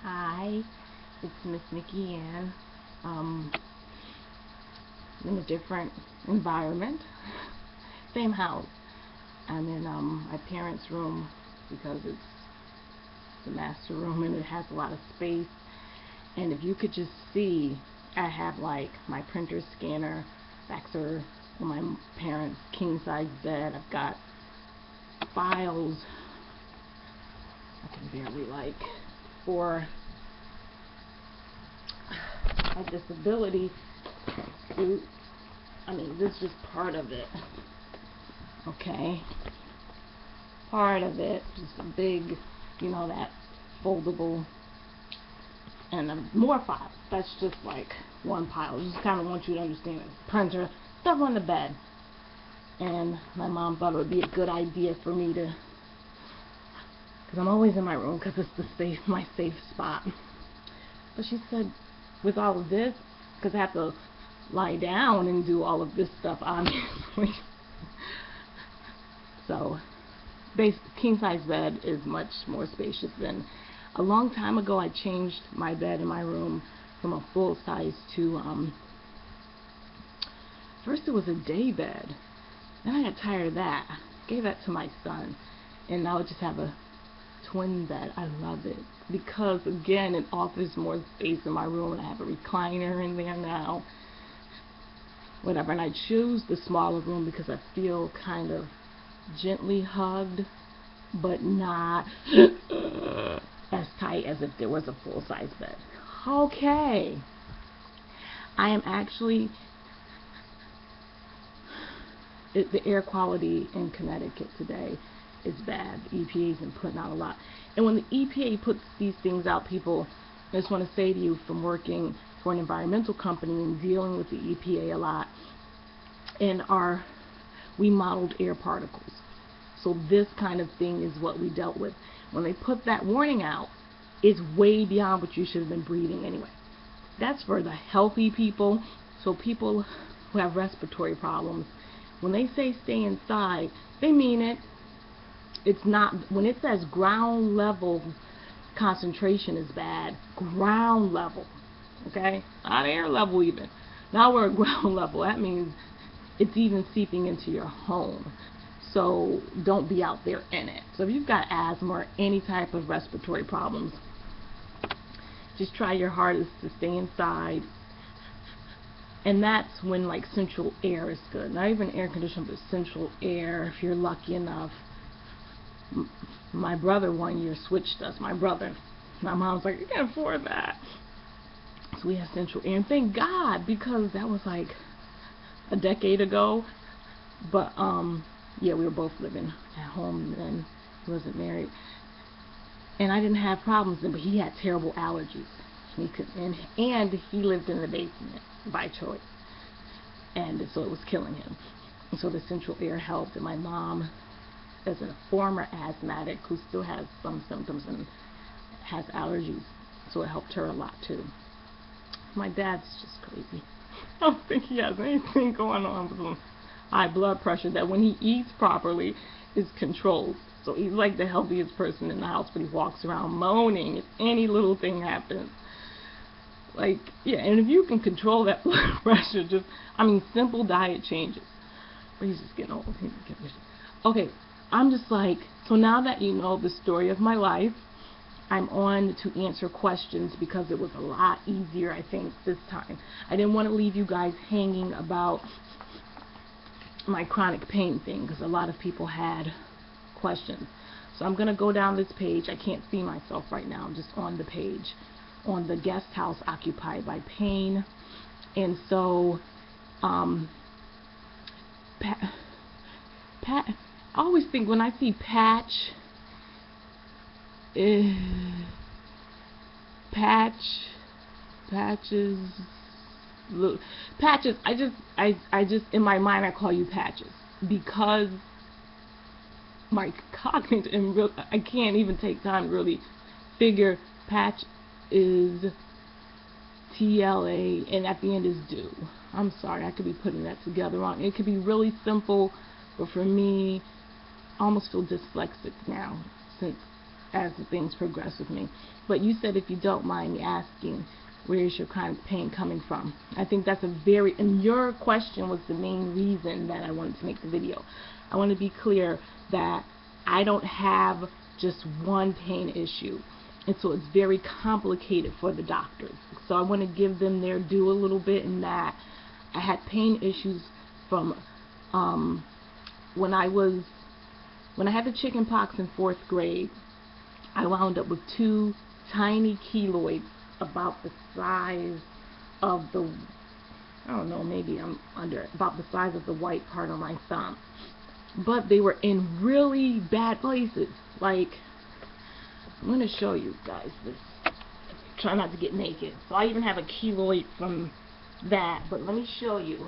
Hi, it's Miss Nikki Ann. Um, in a different environment. Same house. I'm in my parents' room because it's the master room and it has a lot of space. And if you could just see, I have like my printer scanner, faxer on my parents' king size bed. I've got files. I can barely like for my disability suit. I mean, this is just part of it. Okay, part of it, just a big, you know, that foldable, and more files. That's just like one pile. Just kind of want you to understand it. Printer, stuff on the bed. And my mom thought it would be a good idea for me to, because I'm always in my room because it's the safe, my safe spot. But she said, with all of this, because I have to lie down and do all of this stuff, obviously. So, king size bed is much more spacious than. A long time ago, I changed my bed in my room from a full size to first it was a day bed. Then I got tired of that. Gave that to my son, and now I just have a twin bed. I love it because again, it offers more space in my room, and I have a recliner in there now. Whatever, and I choose the smaller room because I feel kind of gently hugged, but not as tight as if there was a full-size bed. Okay, I am actually, the air quality in Connecticut today is bad. The EPA's been putting out a lot, and when the EPA puts these things out, people, I just want to say to you, from working for an environmental company and dealing with the EPA a lot, and we modeled air particles. So this kind of thing is what we dealt with. When they put that warning out, it's way beyond what you should have been breathing anyway. That's for the healthy people. So people who have respiratory problems, when they say stay inside, they mean it. It's not, when it says ground level concentration is bad, ground level, okay? Not air level even. Now we're at ground level. That means it's even seeping into your home. So don't be out there in it. So if you've got asthma or any type of respiratory problems, just try your hardest to stay inside. And that's when like central air is good. Not even air conditioning, but central air if you're lucky enough. My brother one year switched us. My mom's like, you can't afford that. So we have central air. And thank God, because that was like a decade ago. But yeah, we were both living at home then. He wasn't married, and I didn't have problems then, but he had terrible allergies. He could, and he lived in the basement by choice, and so it was killing him. And so the central air helped. And my mom, as a former asthmatic who still has some symptoms and has allergies, so it helped her a lot too. My dad's just crazy. I don't think he has anything going on with him. High blood pressure that when he eats properly is controlled. So he's like the healthiest person in the house, but he walks around moaning if any little thing happens. Like, yeah, and if you can control that blood pressure, just, I mean, simple diet changes. But he's just getting old. Okay, I'm just like, so now that you know the story of my life, I'm on to answer questions because it was a lot easier, I think, this time. I didn't want to leave you guys hanging about my chronic pain thing because a lot of people had questions. So I'm going to go down this page. I can't see myself right now. I'm just on the page on the guest house occupied by pain. And so I always think when I see patches, I just in my mind I call you Patches because my cognitive and I can't even take time to really figure patch is TLA and at the end is do. I'm sorry, I could be putting that together wrong. It could be really simple, but for me, I almost feel dyslexic now since as the things progress with me. But you said, if you don't mind me asking, where is your kind of pain coming from? I think that's and your question was the main reason that I wanted to make the video. I want to be clear that I don't have just one pain issue, and so it's very complicated for the doctors. So I want to give them their due a little bit in that I had pain issues from when I had the chicken pox in 4th grade. I wound up with 2 tiny keloids about the size of the, I don't know, maybe I'm under, about the size of the white part of my thumb. But they were in really bad places. Like, I'm going to show you guys this. Try not to get naked. So I even have a keloid from that. But let me show you.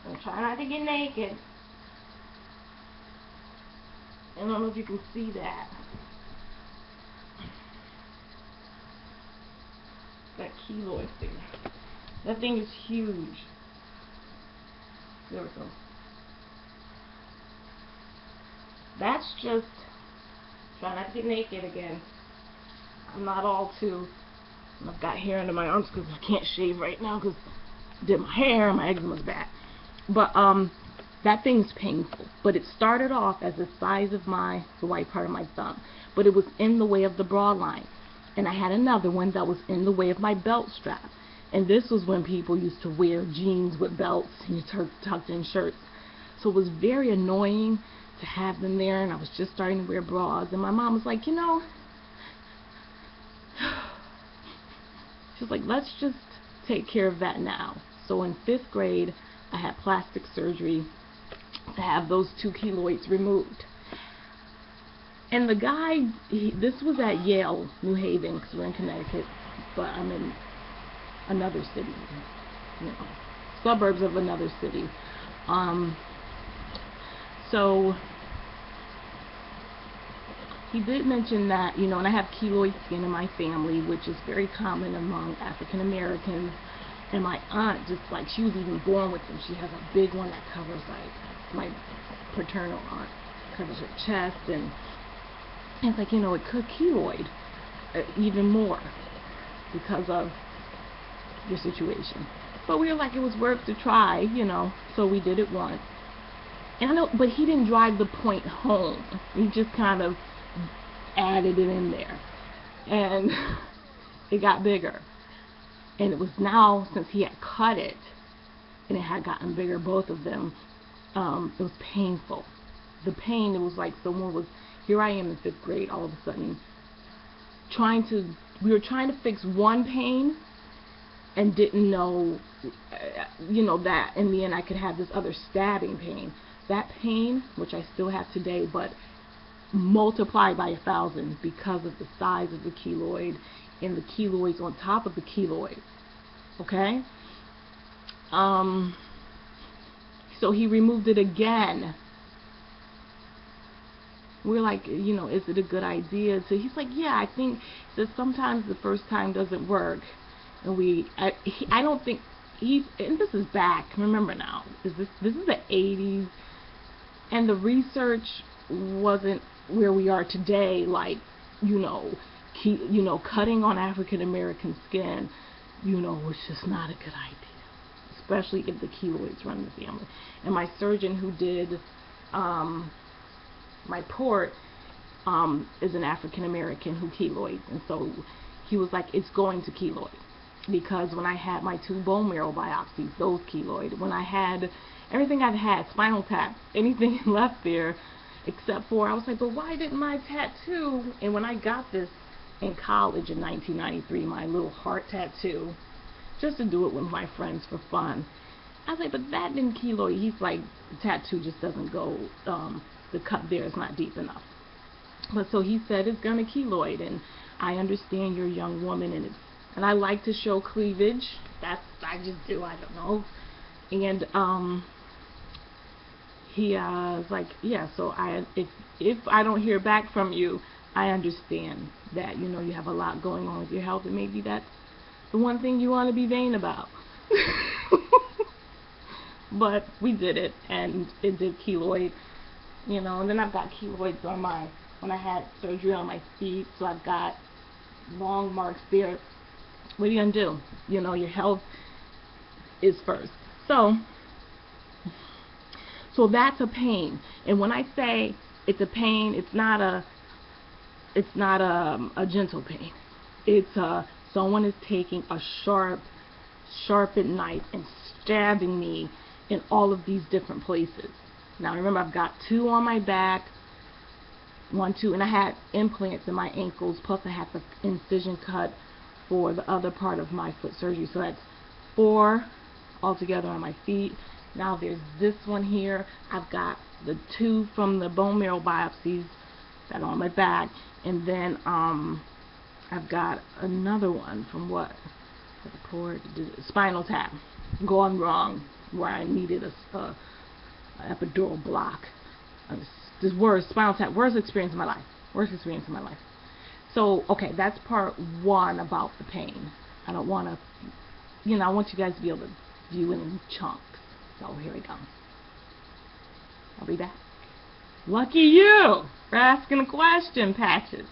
I'm trying not to get naked. I don't know if you can see that. That keloid thing. That thing is huge. There we go. That's just, try not to get naked again. I'm not all too, I've got hair under my arms because I can't shave right now because I did my hair and my eczema's back. But that thing's painful. But it started off as the size of the white part of my thumb. But it was in the way of the bra line. And I had another one that was in the way of my belt strap. And this was when people used to wear jeans with belts and tucked in shirts. So it was very annoying to have them there, and I was just starting to wear bras. And my mom was like, you know, she was like, let's just take care of that now. So in 5th grade, I had plastic surgery to have those 2 keloids removed. And the guy, this was at Yale, New Haven, because we're in Connecticut, but I'm in another city, you know, suburbs of another city. So he did mention that, you know, and I have keloid skin in my family, which is very common among African Americans. And my aunt, just like, she was even born with them. She has a big one that covers, like, my paternal aunt covers her chest, and it's like, you know, it could keloid even more because of your situation. But we were like, it was worth the try, you know, so we did it once. And I know, but he didn't drive the point home. He just kind of added it in there. And it got bigger. And it was now, since he had cut it, and it had gotten bigger, both of them, it was painful. The pain, it was like someone was, here I am in 5th grade, all of a sudden, we were trying to fix one pain, and didn't know, you know, that in the end I could have this other stabbing pain. That pain, which I still have today, but multiplied by 1,000 because of the size of the keloid and the keloids on top of the keloid. Okay? So he removed it again. We're like, you know, is it a good idea? So he's like, yeah, I think that sometimes the first time doesn't work. And I don't think and this is back, remember now, this is the 80s, and the research wasn't where we are today, like, you know, cutting on African American skin, you know, was just not a good idea, especially if the keloids run in the family. And my surgeon who did my port is an African American who keloids, and so he was like, it's going to keloid. Because when I had my 2 bone marrow biopsies, those keloid. When I had everything I've had, spinal tap, anything left there, except for, I was like, but why didn't my tattoo? And when I got this in college in 1993, my little heart tattoo, just to do it with my friends for fun, I was like, but that didn't keloid. He's like, the tattoo just doesn't go, the cut there is not deep enough. But so he said it's going to keloid, and I understand you're a young woman, and I like to show cleavage. I just do, I don't know. And he was like, yeah, so if I don't hear back from you, I understand that, you know, you have a lot going on with your health, and maybe that's the one thing you want to be vain about. But we did it, and it did keloid, you know, and then I've got keloids on my when I had surgery on my feet, so I've got long marks there. What are you gonna do? You know, your health is first. So that's a pain. And when I say it's a pain, it's not a gentle pain. It's someone is taking a sharpened knife and stabbing me in all of these different places. Now remember, I've got 2 on my back, 1, 2, and I had implants in my ankles, plus I had the incision cut for the other part of my foot surgery. So that's 4 altogether on my feet. Now there's this one here. I've got the 2 from the bone marrow biopsies that are on my back, and then I've got another one from what? Spinal tap gone wrong, where I needed a epidural block. This worst spinal tap, worst experience in my life. Worst experience in my life. So, okay, that's part 1 about the pain. I don't want to, you know, I want you guys to be able to view it in chunks. So here we go. I'll be back. Lucky you for asking a question, Patches.